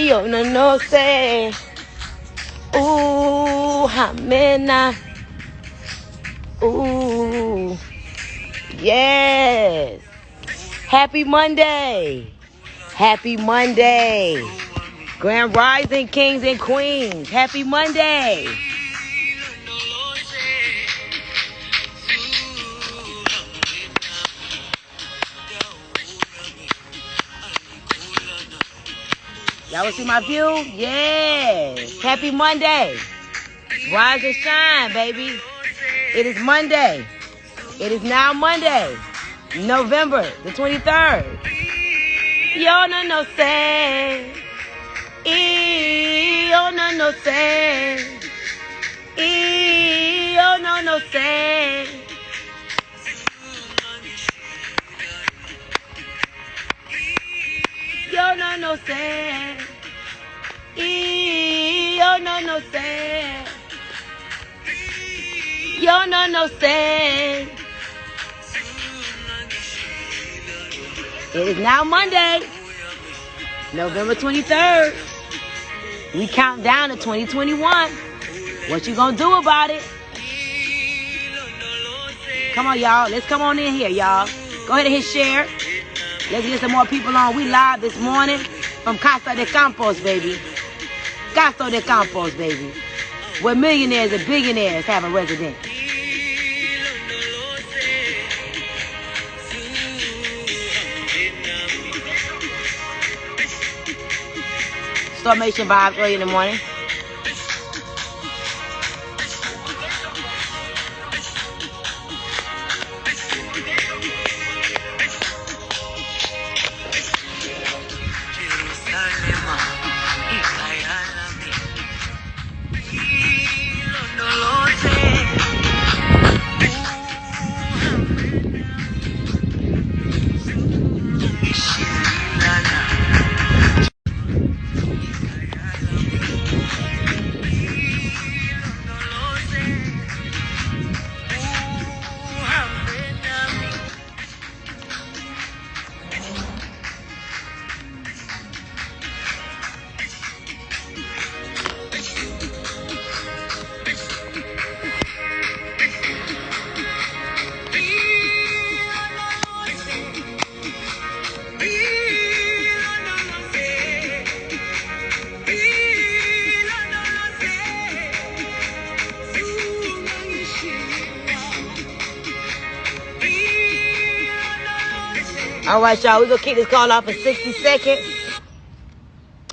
Yo, no say. Ooh, hamena. Ooh. Yes. Happy Monday. Happy Monday. Grand Rising Kings and Queens. Happy Monday. Y'all want to see my view? Yes. Happy Monday. Rise and shine, baby. It is Monday. It is now Monday, November the 23rd. Yo, no say. Yo, no say. Yo, no say. Yo, no say. Yo, no say. Yo, no say. It is now Monday, November 23rd. We count down to 2021. What you gonna do about it? Come on, y'all. Let's come on in here, y'all. Go ahead and hit share. Let's get some more people on. We live this morning from Casa de Campos, baby. Casa de Campos, baby. Where millionaires and billionaires have a residence. Stormation vibes early in the morning. All right, y'all, we're going to kick this call off in 60 seconds.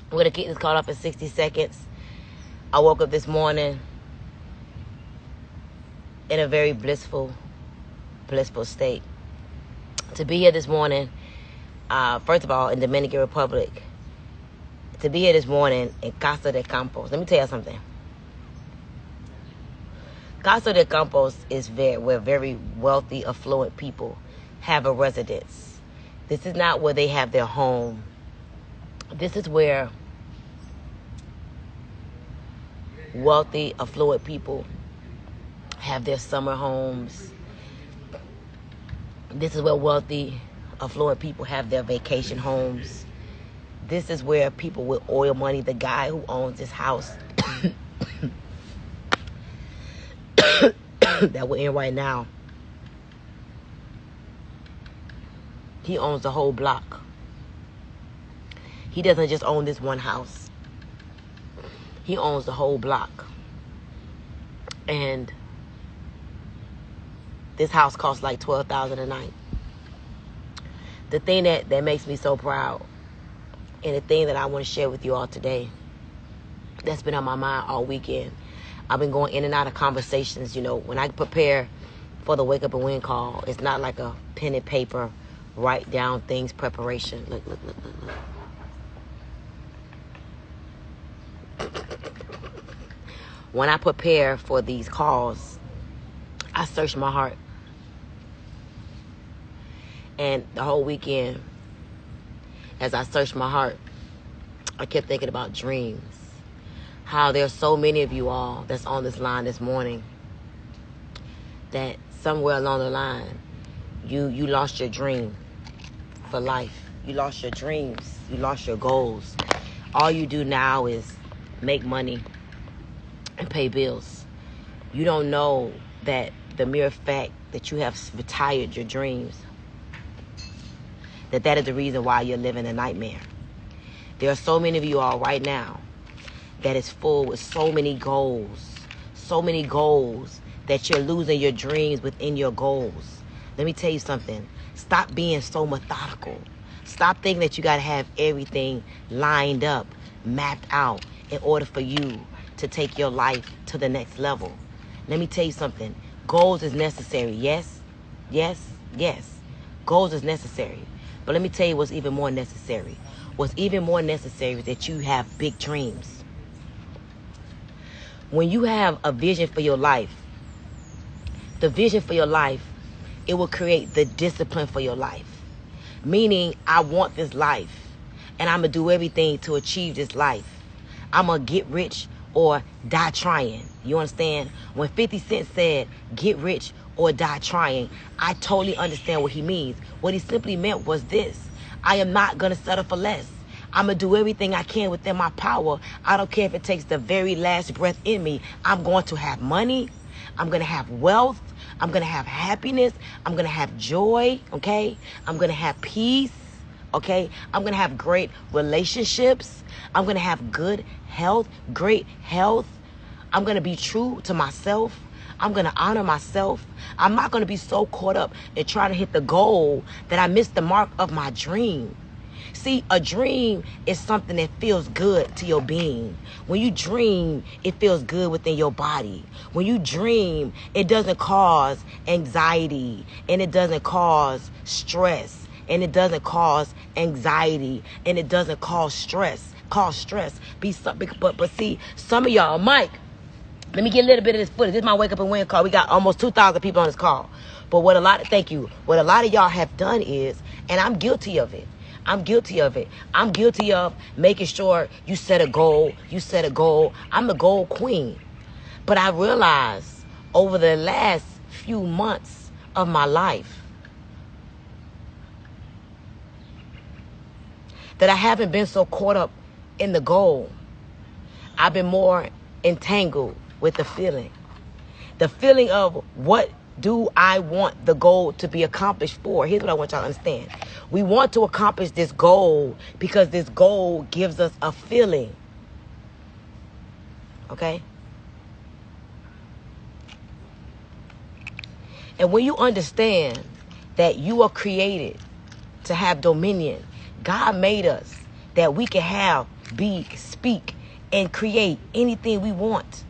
We're going to kick this call off in 60 seconds. I woke up this morning in a very blissful state. To be here this morning, first of all, in Dominican Republic, to be here this morning in Casa de Campos. Let me tell you something. Casa de Campos is where very wealthy, affluent people have a residence. This is not where they have their home. This is where wealthy, affluent people have their summer homes. This is where wealthy, affluent people have their vacation homes. This is where people with oil money, the guy who owns this house that we're in right now, he owns the whole block. He doesn't just own this one house. He owns the whole block. And this house costs like $12,000 a night. The thing that makes me so proud, and the thing that I want to share with you all today, that's been on my mind all weekend. I've been going in and out of conversations. You know, when I prepare for the Wake Up and Win call, it's not like a pen and paper, write down things preparation. Look. When I prepare for these calls, I search my heart. And the whole weekend, as I searched my heart, I kept thinking about dreams. How there's so many of you all that's on this line this morning that somewhere along the line, you lost your dream for life. You lost your dreams. You lost your goals. all you do now is make money and pay bills. You don't know that the mere fact that you have retired your dreams, that is the reason why you're living a nightmare. There are so many of you all right now that is full with so many goals that you're losing your dreams within your goals. Let me tell you something. Stop being so methodical. Stop thinking that you got to have everything lined up, mapped out in order for you to take your life to the next level. Let me tell you something. Goals is necessary. Yes, yes, yes. Goals is necessary. But let me tell you what's even more necessary. What's even more necessary is that you have big dreams. When you have a vision for your life, the vision for your life, it will create the discipline for your life. Meaning, I want this life, and I'm going to do everything to achieve this life. I'm going to get rich or die trying. You understand? When 50 Cent said, get rich or die trying, I totally understand what he means. What he simply meant was this: I am not going to settle for less. I'm going to do everything I can within my power. I don't care if it takes the very last breath in me. I'm going to have money. I'm going to have wealth. I'm going to have happiness. I'm going to have joy, okay? I'm going to have peace, okay? I'm going to have great relationships. I'm going to have good health, great health. I'm going to be true to myself. I'm going to honor myself. I'm not going to be so caught up in trying to hit the goal that I miss the mark of my dream. See, a dream is something that feels good to your being. When you dream, it feels good within your body. When you dream, it doesn't cause anxiety, and it doesn't cause stress, and it doesn't cause anxiety, and it doesn't cause stress. But see, some of y'all, Mike, let me get a little bit of this footage. This is my wake up and win call. We got almost 2,000 people on this call. But what a lot of y'all have done is, and I'm guilty of it. I'm guilty of making sure you set a goal. I'm the goal queen. But I realized over the last few months of my life that I haven't been so caught up in the goal. I've been more entangled with the feeling. The feeling of what do I want the goal to be accomplished for? Here's what I want y'all to understand. We want to accomplish this goal because this goal gives us a feeling. Okay? And when you understand that you are created to have dominion, God made us that we can have, be, speak, and create anything we want.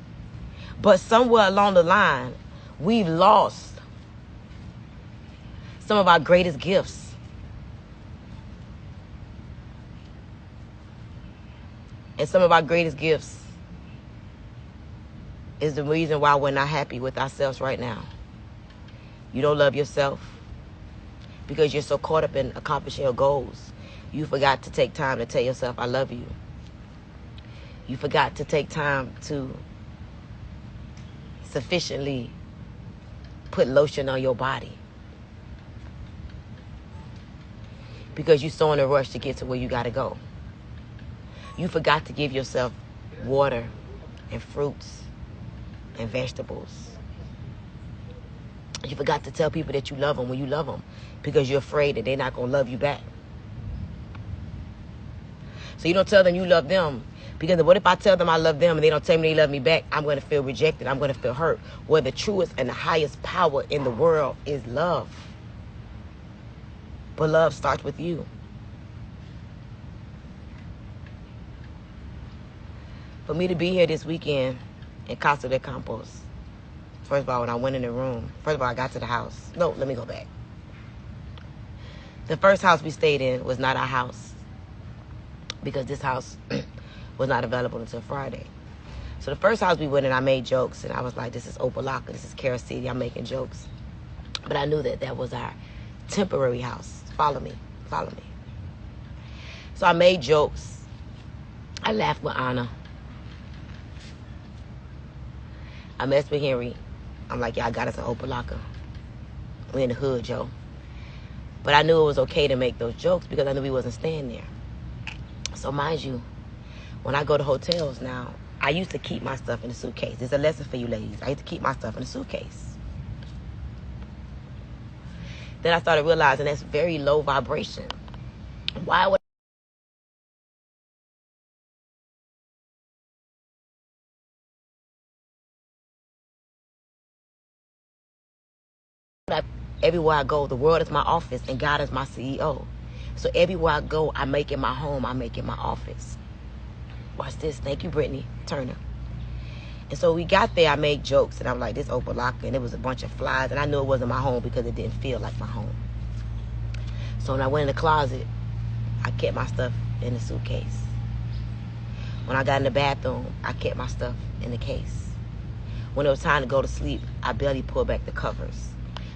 But somewhere along the line, we've lost some of our greatest gifts. And some of our greatest gifts is the reason why we're not happy with ourselves right now. You don't love yourself because you're so caught up in accomplishing your goals. You forgot to take time to tell yourself, I love you. You forgot to take time to sufficiently put lotion on your body because you're so in a rush to get to where you got to go. You forgot to give yourself water and fruits and vegetables. You forgot to tell people that you love them when you love them because you're afraid that they're not going to love you back. So you don't tell them you love them because what if I tell them I love them and they don't tell me they love me back? I'm going to feel rejected. I'm going to feel hurt. Where the truest and the highest power in the world is love. But love starts with you. For me to be here this weekend in Casa de Campos, first of all, when I went in the room, first of all, I got to the house. No, let me go back. The first house we stayed in was not our house because this house was not available until Friday. So the first house we went in, I made jokes, and I was like, this is Opalaka, this is Carol City, I'm making jokes. But I knew that that was our temporary house. Follow me. So I made jokes. I laughed with Anna. I messed with Henry. I'm like, y'all got us an Opalaka. We in the hood, Joe. But I knew it was okay to make those jokes because I knew we wasn't staying there. So mind you, when I go to hotels now, I used to keep my stuff in a suitcase. It's a lesson for you ladies. I used to keep my stuff in a suitcase. Then I started realizing that's very low vibration. Why would everywhere I go, the world is my office and God is my CEO. So everywhere I go, I make it my home. I make it my office. Watch this. Thank you, Brittany Turner. And so we got there, I made jokes, and I'm like, this open locker, and it was a bunch of flies, and I knew it wasn't my home because it didn't feel like my home. So when I went in the closet, I kept my stuff in the suitcase. When I got in the bathroom, I kept my stuff in the case. When it was time to go to sleep, I barely pulled back the covers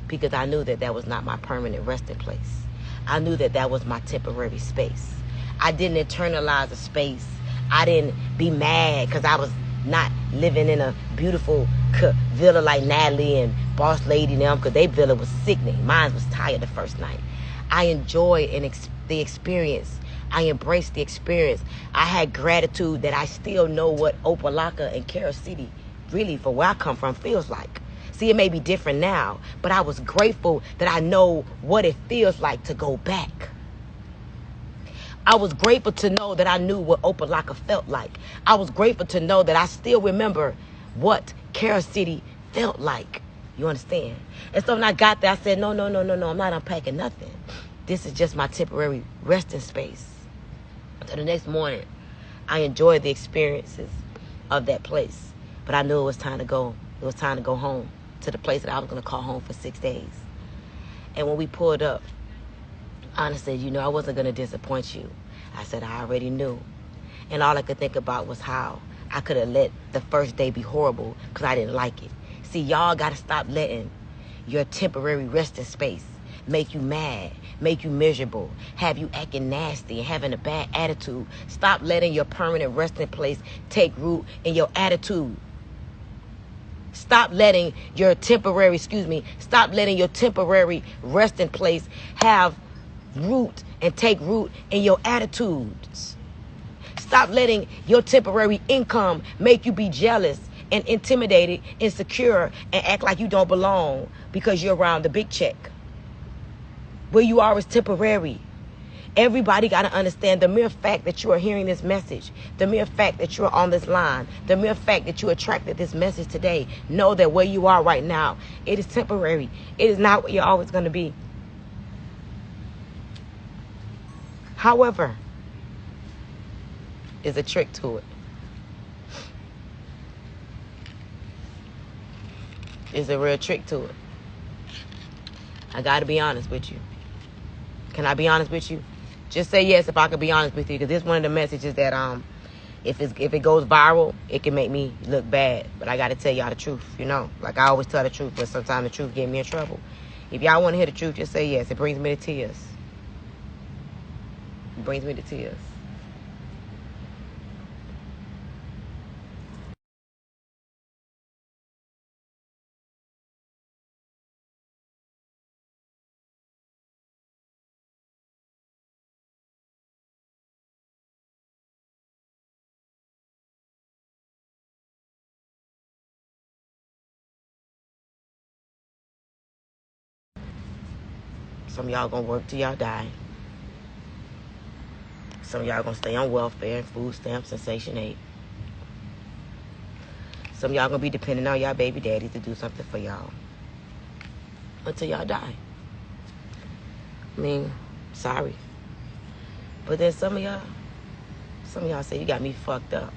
because I knew that that was not my permanent resting place. I knew that that was my temporary space. I didn't internalize a space. I didn't be mad because I was not living in a beautiful villa like Natalie and Boss Lady and them, because their villa was sickening. Mine was tired the first night. I enjoyed the experience. I embraced the experience. I had gratitude that I still know what Opalaka and Carol City, really for where I come from, feels like. See, it may be different now, but I was grateful that I know what it feels like to go back. I was grateful to know that I knew what Opalaka felt like. I was grateful to know that I still remember what Carol City felt like. You understand? And so when I got there, I said, no, I'm not unpacking nothing. This is just my temporary resting space. So the next morning, I enjoyed the experiences of that place. But I knew it was time to go. It was time to go home, to the place that I was going to call home for 6 days. And when we pulled up, Anna said, I wasn't going to disappoint you. I said, I already knew. And all I could think about was how I could have let the first day be horrible because I didn't like it. See, y'all got to stop letting your temporary resting space make you mad, make you miserable, have you acting nasty and having a bad attitude. Stop letting your permanent resting place take root in your attitude. Stop letting your temporary resting place have root and take root in your attitudes. Stop letting your temporary income make you be jealous and intimidated, insecure, and act like you don't belong because you're around the big check. Where you are is temporary. Everybody got to understand the mere fact that you are hearing this message, the mere fact that you're on this line, the mere fact that you attracted this message today. Know that where you are right now, it is temporary. It is not where you're always going to be. However, there's a trick to it. There's a real trick to it. I got to be honest with you. Can I be honest with you? Just say yes if I can be honest with you, because this is one of the messages that if it goes viral, it can make me look bad. But I got to tell y'all the truth, Like I always tell the truth, but sometimes the truth get me in trouble. If y'all want to hear the truth, just say yes. It brings me to tears. It brings me to tears. Some of y'all gonna work till y'all die. Some of y'all gonna stay on welfare and food stamps and Section 8. Some of y'all gonna be depending on y'all baby daddies to do something for y'all until y'all die. I mean, sorry. But then some of y'all say you got me fucked up.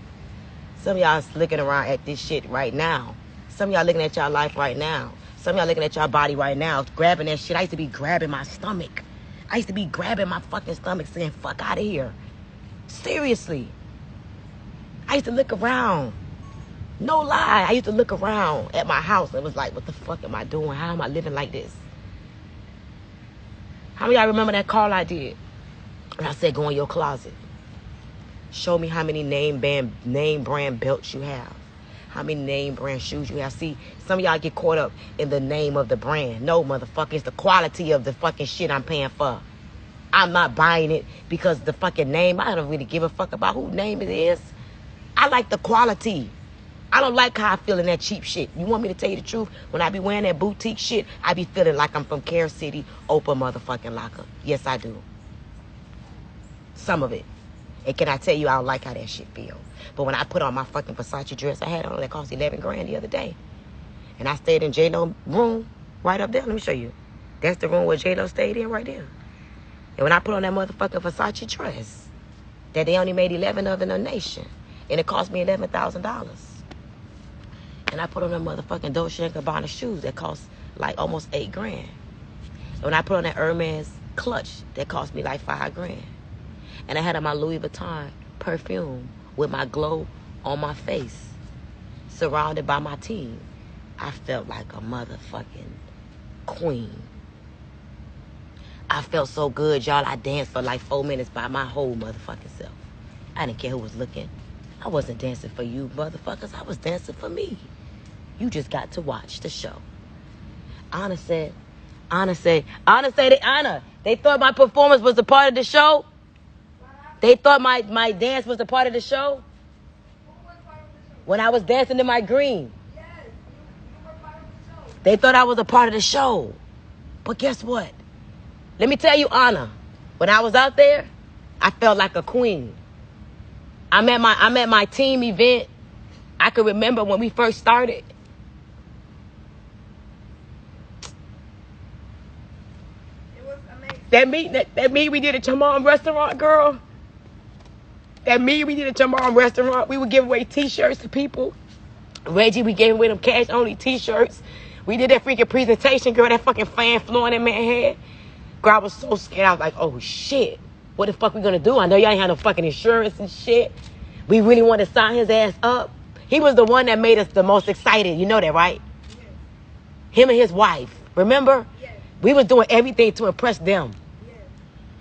Some of y'all is looking around at this shit right now. Some of y'all looking at y'all life right now. Some of y'all looking at y'all body right now, grabbing that shit. I used to be grabbing my stomach. I used to be grabbing my fucking stomach saying, fuck out of here. Seriously. I used to look around. No lie. I used to look around at my house and it was like, what the fuck am I doing? How am I living like this? How many of y'all remember that call I did? And I said, go in your closet. Show me how many name brand belts you have. How many name brand shoes you have. See, some of y'all get caught up in the name of the brand. No, motherfucker, it's the quality of the fucking shit I'm paying for. I'm not buying it because the fucking name. I don't really give a fuck about whose name it is. I like the quality. I don't like how I feel in that cheap shit. You want me to tell you the truth? When I be wearing that boutique shit, I be feeling like I'm from Care City, Oprah motherfucking Locker. Yes, I do. Some of it. And can I tell you, I don't like how that shit feel. But when I put on my fucking Versace dress I had on that cost 11 grand the other day, and I stayed in J-Lo room right up there. Let me show you. That's the room where J-Lo stayed in right there. And when I put on that motherfucking Versace dress, that they only made 11 of in the nation, and it cost me $11,000. And I put on them motherfucking Dolce & Gabbana shoes that cost like almost 8 grand. And when I put on that Hermes clutch, that cost me like 5 grand. And I had on my Louis Vuitton perfume with my glow on my face, surrounded by my team. I felt like a motherfucking queen. I felt so good, y'all. I danced for like 4 minutes by my whole motherfucking self. I didn't care who was looking. I wasn't dancing for you motherfuckers. I was dancing for me. You just got to watch the show. Anna said, they thought my performance was a part of the show? They thought my dance was a part of the show? When I was dancing in my green. Yes, you were part of the show. They thought I was a part of the show. But guess what? Let me tell you, Anna, when I was out there, I felt like a queen. I'm at my team event. I can remember when we first started. It was amazing. That meet we did at your mom's restaurant, girl. That meet we did at your mom's restaurant. We would give away T-shirts to people. Reggie, we gave away them cash-only T-shirts. We did that freaking presentation, girl. That fucking fan flowing in my head. Girl, I was so scared. I was like, oh, shit. What the fuck we gonna do? I know y'all ain't had no fucking insurance and shit. We really want to sign his ass up. He was the one that made us the most excited. You know that, right? Yes. Him and his wife. Remember? Yes. We was doing everything to impress them. Yes.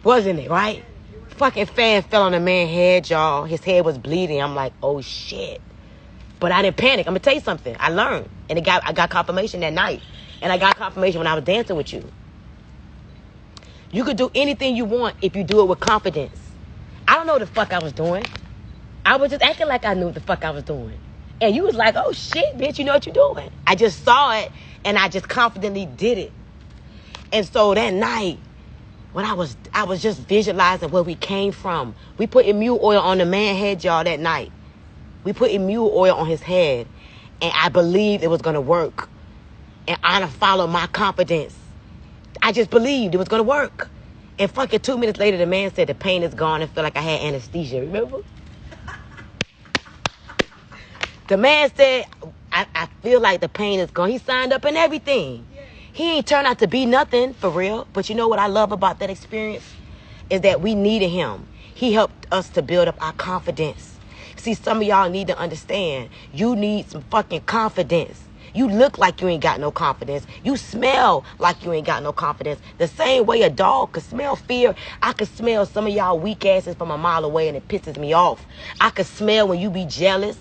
Wasn't it, right? Yes. It was Fucking fan fell on the man's head, y'all. His head was bleeding. I'm like, oh, shit. But I didn't panic. I'm going to tell you something. I learned. And I got confirmation that night. And I got confirmation when I was dancing with you. You could do anything you want if you do it with confidence. I don't know what the fuck I was doing. I was just acting like I knew what the fuck I was doing. And you was like, oh, shit, bitch, you know what you're doing. I just saw it, and I just confidently did it. And so that night, when I was just visualizing where we came from. We put mule oil on the man's head, y'all, that night. We put mule oil on his head. And I believed it was going to work. And Anna followed my confidence. I just believed it was going to work. And fucking 2 minutes later, the man said the pain is gone and felt like I had anesthesia. Remember? The man said, I feel like the pain is gone. He signed up and everything. He ain't turned out to be nothing for real. But you know what I love about that experience? Is that we needed him. He helped us to build up our confidence. See, some of y'all need to understand. You need some fucking confidence. You look like you ain't got no confidence. You smell like you ain't got no confidence. The same way a dog could smell fear. I could smell some of y'all weak asses from a mile away and it pisses me off. I could smell when you be jealous.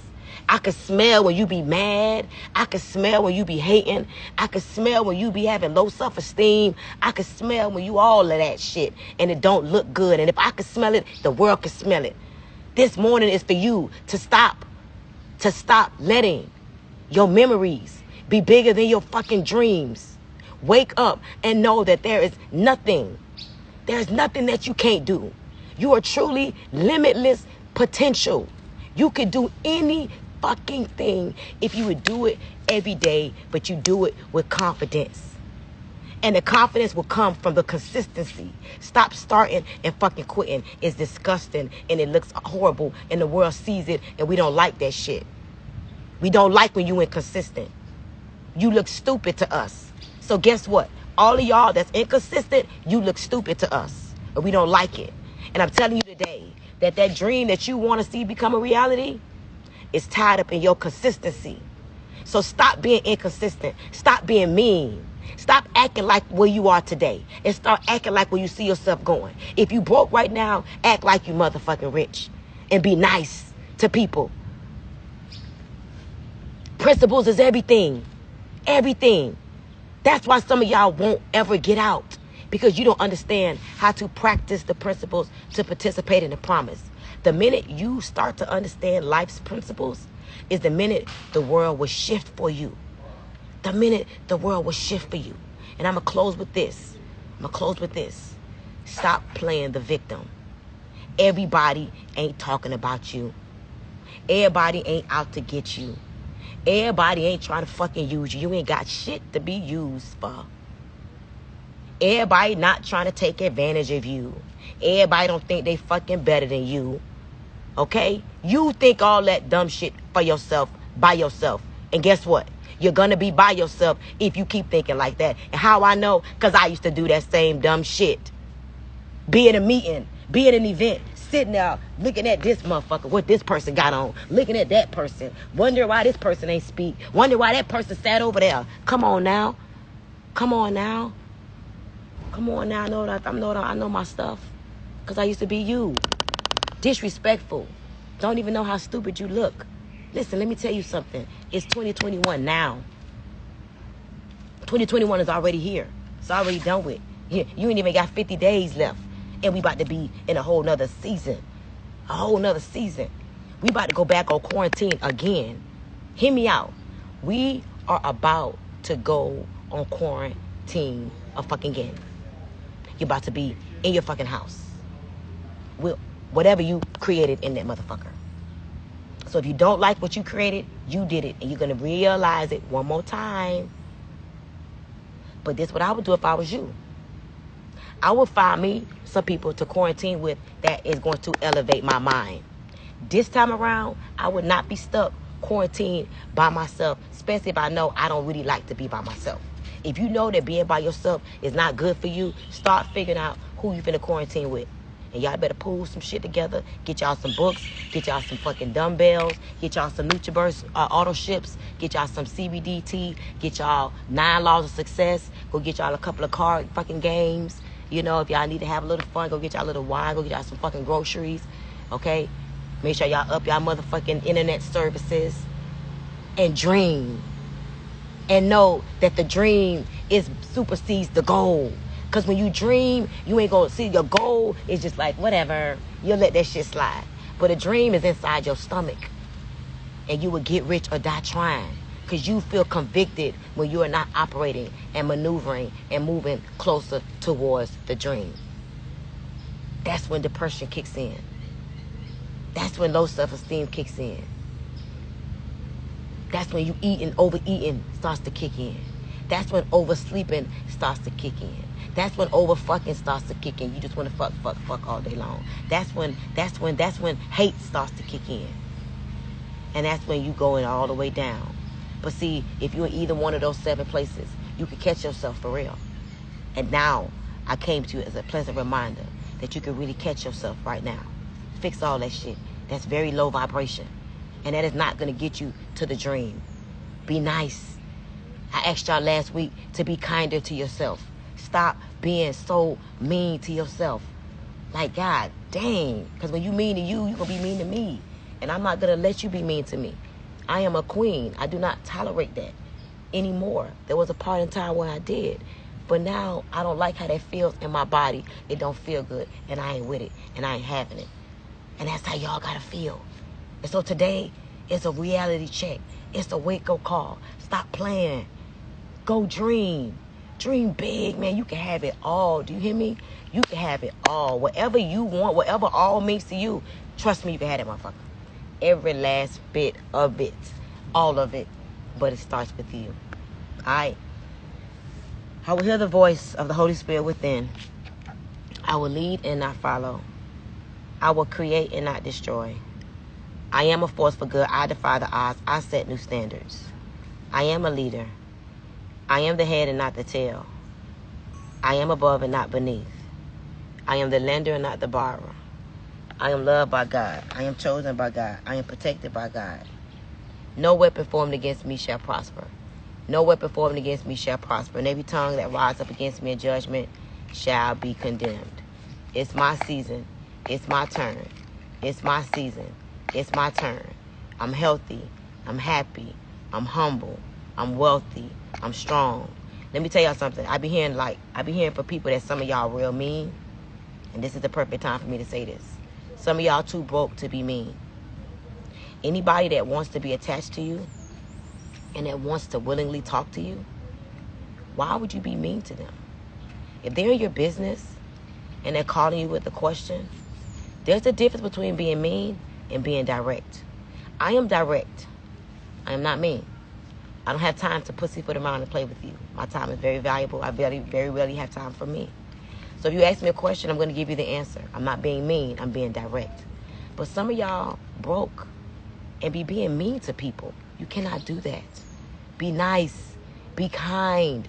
I could smell when you be mad. I could smell when you be hating. I could smell when you be having low self-esteem. I could smell when you all of that shit and it don't look good. And if I could smell it, the world could smell it. This morning is for you to stop letting your memories be bigger than your fucking dreams. Wake up and know that there is nothing. There's nothing that you can't do. You are truly limitless potential. You could do any fucking thing if you would do it every day, but you do it with confidence. And the confidence will come from the consistency. Stop starting and fucking quitting. It's disgusting and it looks horrible and the world sees it and we don't like that shit. We don't like when you inconsistent. You look stupid to us. So guess what? All of y'all that's inconsistent, you look stupid to us. And we don't like it. And I'm telling you today that dream that you want to see become a reality is tied up in your consistency. So stop being inconsistent. Stop being mean. Stop acting like where you are today. And start acting like where you see yourself going. If you broke right now, act like you motherfucking rich. And be nice to people. Principles is everything. Everything. That's why some of y'all won't ever get out. Because you don't understand how to practice the principles to participate in the promise. The minute you start to understand life's principles is the minute the world will shift for you. The minute the world will shift for you. And I'm going to close with this. Stop playing the victim. Everybody ain't talking about you. Everybody ain't out to get you. Everybody ain't trying to fucking use you. You ain't got shit to be used for. Everybody not trying to take advantage of you. Everybody don't think they fucking better than you. Okay? You think all that dumb shit for yourself, by yourself. And guess what? You're going to be by yourself if you keep thinking like that. And how I know? Because I used to do that same dumb shit. Be at a meeting. Be at an event. Sitting there looking at this motherfucker, what this person got on. Looking at that person. Wonder why this person ain't speak. Wonder why that person sat over there. Come on now. I know my stuff. Because I used to be you. Disrespectful. Don't even know how stupid you look. Listen, let me tell you something. It's 2021 now. 2021 is already here. It's already done with. You ain't even got 50 days left. And we about to be in a whole nother season. We about to go back on quarantine again. Hear me out. We are about to go on quarantine again. You're about to be in your fucking house. Whatever you created in that motherfucker. So if you don't like what you created, you did it. And you're going to realize it one more time. But this is what I would do if I was you. I would find me some people to quarantine with that is going to elevate my mind. This time around, I would not be stuck quarantined by myself, especially if I know I don't really like to be by myself. If you know that being by yourself is not good for you, start figuring out who you finna quarantine with. And y'all better pull some shit together. Get y'all some books. Get y'all some fucking dumbbells. Get y'all some NutriBurst auto ships. Get y'all some CBD tea. Get y'all 9 laws of success. Go get y'all a couple of card fucking games. You know, if y'all need to have a little fun, go get y'all a little wine. Go get y'all some fucking groceries. Okay? Make sure y'all up y'all motherfucking internet services. And dream. And know that the dream supersedes the goal. Because when you dream, you ain't going to see your goal is just like, whatever. You'll let that shit slide. But a dream is inside your stomach. And you will get rich or die trying. Because you feel convicted when you are not operating and maneuvering and moving closer towards the dream. That's when depression kicks in. That's when low self-esteem kicks in. That's when you overeating starts to kick in. That's when oversleeping starts to kick in. That's when overfucking starts to kick in. You just want to fuck all day long. That's when hate starts to kick in. And that's when you going all the way down. But see, if you're in either one of those 7 places, you can catch yourself for real. And now, I came to you as a pleasant reminder that you can really catch yourself right now. Fix all that shit. That's very low vibration. And that is not going to get you to the dream. Be nice. I asked y'all last week to be kinder to yourself. Stop being so mean to yourself. Like, God dang. Because when you mean to you, you're going to be mean to me. And I'm not going to let you be mean to me. I am a queen. I do not tolerate that anymore. There was a part in time where I did. But now, I don't like how that feels in my body. It don't feel good. And I ain't with it. And I ain't having it. And that's how y'all got to feel. And so today, it's a reality check. It's a wake-up call. Stop playing. Go dream. Dream big, man. You can have it all. Do you hear me? You can have it all. Whatever you want, whatever all means to you, trust me, you can have that motherfucker. Every last bit of it. All of it. But it starts with you. Alright? I will hear the voice of the Holy Spirit within. I will lead and not follow. I will create and not destroy. I am a force for good. I defy the odds. I set new standards. I am a leader. I am the head and not the tail. I am above and not beneath. I am the lender and not the borrower. I am loved by God. I am chosen by God. I am protected by God. No weapon formed against me shall prosper. No weapon formed against me shall prosper. And every tongue that rises up against me in judgment shall be condemned. It's my season. It's my turn. It's my season. It's my turn. I'm healthy. I'm happy. I'm humble. I'm wealthy. I'm strong. Let me tell y'all something. I be hearing for people that some of y'all real mean. And this is the perfect time for me to say this. Some of y'all too broke to be mean. Anybody that wants to be attached to you and that wants to willingly talk to you, why would you be mean to them? If they're in your business and they're calling you with a question, there's a difference between being mean and being direct. I am direct. I am not mean. I don't have time to pussyfoot around and play with you. My time is very valuable. I very, very rarely have time for me. So if you ask me a question, I'm going to give you the answer. I'm not being mean. I'm being direct. But some of y'all broke and be being mean to people. You cannot do that. Be nice. Be kind.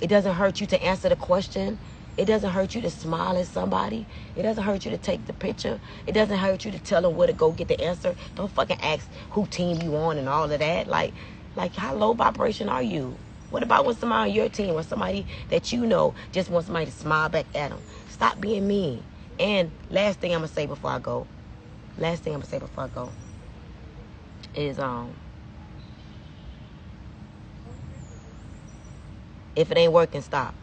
It doesn't hurt you to answer the question. It doesn't hurt you to smile at somebody. It doesn't hurt you to take the picture. It doesn't hurt you to tell them where to go get the answer. Don't fucking ask who team you on and all of that. Like how low vibration are you? What about when somebody on your team or somebody that you know just wants somebody to smile back at them? Stop being mean. And last thing I'm going to say before I go is if it ain't working, stop.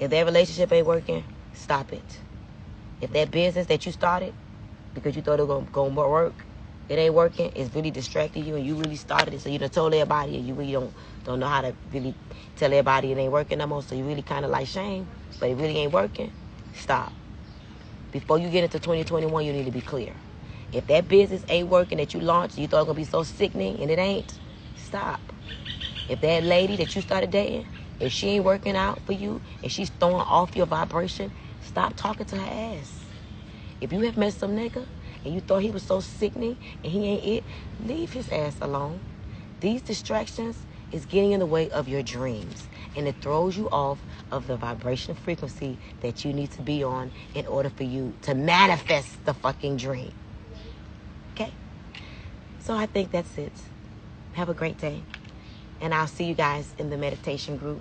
If that relationship ain't working, stop it. If that business that you started because you thought it was going to work, it ain't working, it's really distracting you, and you really started it, so you done told everybody, and you really don't know how to really tell everybody it ain't working no more, so you really kind of like shame, but it really ain't working, stop. Before you get into 2021, you need to be clear. If that business ain't working that you launched, you thought it was going to be so sickening, and it ain't, stop. If that lady that you started dating, if she ain't working out for you, and she's throwing off your vibration, stop talking to her ass. If you have met some nigga, and you thought he was so sickening, and he ain't it, leave his ass alone. These distractions is getting in the way of your dreams, and it throws you off of the vibration frequency that you need to be on in order for you to manifest the fucking dream. Okay? So I think that's it. Have a great day. And I'll see you guys in the meditation group.